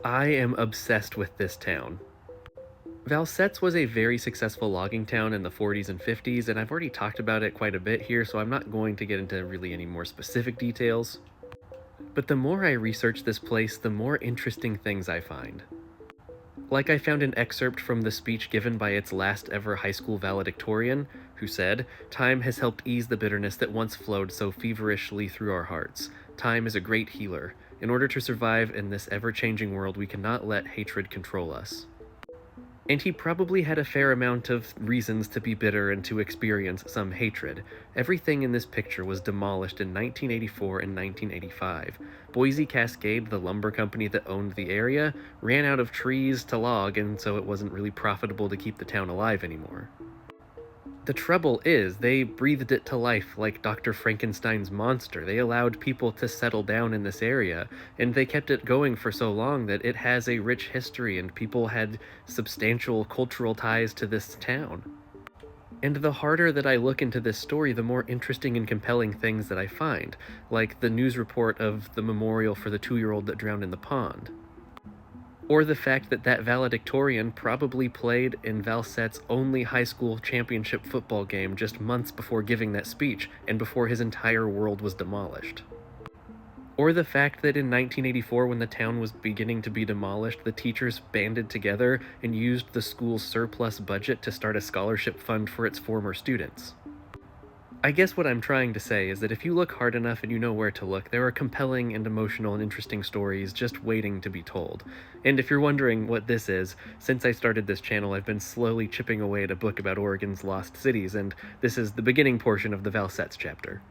I am obsessed with this town. Valsetz was a very successful logging town in the 40s and 50s, and I've already talked about it quite a bit here, so I'm not going to get into really any more specific details. But the more I research this place, the more interesting things I find. Like, I found an excerpt from the speech given by its last ever high school valedictorian, who said, "Time has helped ease the bitterness that once flowed so feverishly through our hearts. Time is a great healer. In order to survive in this ever-changing world, we cannot let hatred control us." And he probably had a fair amount of reasons to be bitter and to experience some hatred. Everything in this picture was demolished in 1984 and 1985. Boise Cascade, the lumber company that owned the area, ran out of trees to log, and so it wasn't really profitable to keep the town alive anymore. The trouble is, they breathed it to life like Dr. Frankenstein's monster. They allowed people to settle down in this area, and they kept it going for so long that it has a rich history and people had substantial cultural ties to this town. And the harder that I look into this story, the more interesting and compelling things that I find, like the news report of the memorial for the 2-year-old that drowned in the pond. Or the fact that that valedictorian probably played in Valsetz's only high school championship football game just months before giving that speech, and before his entire world was demolished. Or the fact that in 1984, when the town was beginning to be demolished, the teachers banded together and used the school's surplus budget to start a scholarship fund for its former students. I guess what I'm trying to say is that if you look hard enough and you know where to look, there are compelling and emotional and interesting stories just waiting to be told. And if you're wondering what this is, since I started this channel, I've been slowly chipping away at a book about Oregon's lost cities, and this is the beginning portion of the Valsetz chapter.